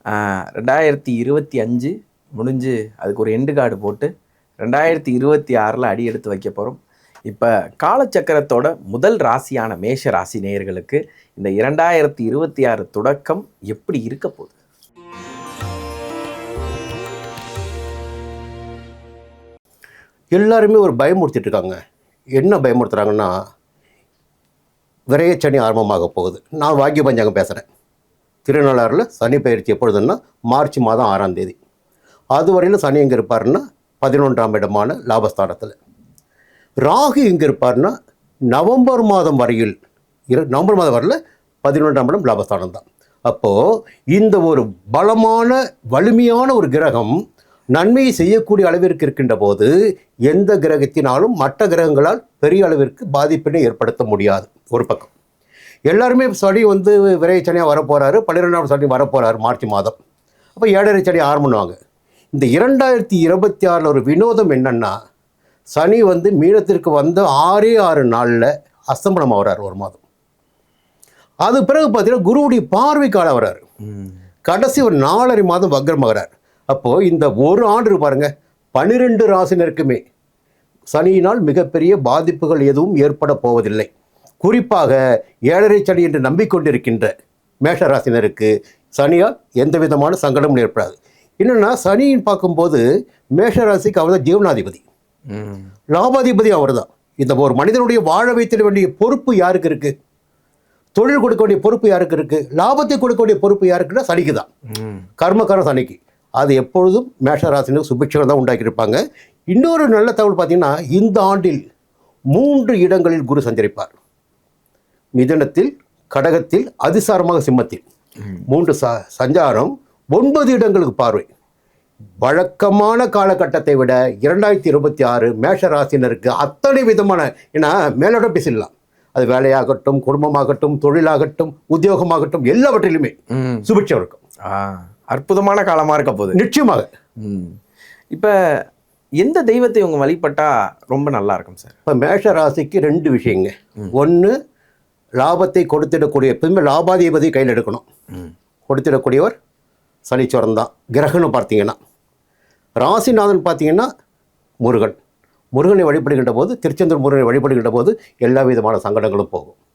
2025 முடிஞ்சு அதுக்கு ஒரு எண்டு கார்டு போட்டு 2026 அடி எடுத்து வைக்க போகிறோம். இப்போ காலச்சக்கரத்தோட முதல் ராசியான மேஷ ராசி நேயர்களுக்கு இந்த 2026 தொடக்கம் எப்படி இருக்க போகுது? எல்லாருமே ஒரு பயமுறுத்திட்டு இருக்காங்க. என்ன பயமுறுத்துறாங்கன்னா, விரையச்சனி ஆரம்பமாக போகுது. நான் வாக்கிய பஞ்சாங்கம் பேசுகிறேன். திருநள்ளாறில் சனி பயிற்சி எப்பொழுதுன்னா மார்ச் மாதம் 6ஆம் தேதி. அதுவரையில் சனி எங்கே இருப்பாருன்னா 11ஆம் இடமான லாபஸ்தானத்தில். ராகு எங்கே இருப்பார்னா நவம்பர் மாதம் வரையில் நவம்பர் மாதம் வரையில் 11ஆம் இடம் லாபஸ்தானம் தான். அப்போது இந்த ஒரு பலமான வலிமையான ஒரு கிரகம் நன்மையை செய்யக்கூடிய அளவிற்கு இருக்கின்ற போது எந்த கிரகத்தினாலும் மற்ற கிரகங்களால் பெரிய அளவிற்கு பாதிப்பினை ஏற்படுத்த முடியாது. ஒரு பக்கம் எல்லாருமே சனி விரைச்சனியாக வரப்போகிறாரு, 12ஆம் சனி வரப்போகிறாரு மார்ச் மாதம். அப்போ 7.5 சனி ஆரம்பிடுவாங்க. இந்த 2026 ஒரு வினோதம் என்னென்னா, சனி மீனத்திற்கு வந்த 6 நாளில் அஸ்தமனம் ஆகிறார் ஒரு மாதம். அது பிறகு பார்த்தீங்கன்னா குருவுடைய பார்வை கால வர்றாரு. கடைசி ஒரு 4.5 மாதம் வக்ரமாகிறார். அப்போது இந்த ஒரு ஆண்டு பாருங்கள், 12 ராசினருக்குமே சனியினால் மிகப்பெரிய பாதிப்புகள் எதுவும் ஏற்பட போவதில்லை. குறிப்பாக 7.5 சனி என்று நம்பிக்கொண்டிருக்கின்ற மேஷ ராசினருக்கு சனியால் எந்த விதமான சங்கடமும் ஏற்படாது. என்னென்னா, சனியின் பார்க்கும்போது மேஷ ராசிக்கு அவர் தான் ஜீவனாதிபதி, லாபாதிபதி அவர் தான். இந்த ஒரு மனிதனுடைய வாழ வைத்திட வேண்டிய பொறுப்பு யாருக்கு இருக்குது? தொழில் கொடுக்க வேண்டிய பொறுப்பு யாருக்கு இருக்குது? லாபத்தை கொடுக்க வேண்டிய பொறுப்பு யாருக்குன்னா சனிக்கு தான். கர்மக்காரன் சனிக்கு. அது எப்பொழுதும் மேஷராசினருக்கு சுபிட்சம் தான் உண்டாக்கியிருப்பாங்க. இன்னொரு நல்ல தகவல் பார்த்தீங்கன்னா, இந்த ஆண்டில் 3 இடங்களில் குரு சஞ்சரிப்பார். மிதுனத்தில், கடகத்தில், அதிசாரமாக சிம்மத்தில் 3 சஞ்சாரம், 9 இடங்களுக்கு பார்வை. வழக்கமான காலகட்டத்தை விட 2026 மேஷ ராசினருக்கு அத்தனை விதமான, ஏன்னா மேலோட பேசிடலாம், அது வேலையாகட்டும், குடும்பமாகட்டும், தொழிலாகட்டும், உத்தியோகமாகட்டும், எல்லாவற்றிலுமே சுபிட்சம் இருக்கும். அற்புதமான காலமாக இருக்க போகுது நிச்சயமாக. இப்போ எந்த தெய்வத்தை உங்கள் வழிபட்டா ரொம்ப நல்லா இருக்கும் சார்? இப்போ மேஷ ராசிக்கு 2 விஷயங்க. ஒன்று, லாபத்தை கொடுத்திடக்கூடிய, எப்பவுமே லாபாதிபதி கையில் எடுக்கணும். கொடுத்திடக்கூடியவர் சனீஸ்வரன் தான். கிரகன்னு பார்த்தீங்கன்னா ராசிநாதன் பார்த்தீங்கன்னா முருகனை வழிபடுகின்ற போது, திருச்செந்தூர் முருகனை வழிபடுகின்ற போது எல்லா விதமான சங்கடங்களும் போகும்.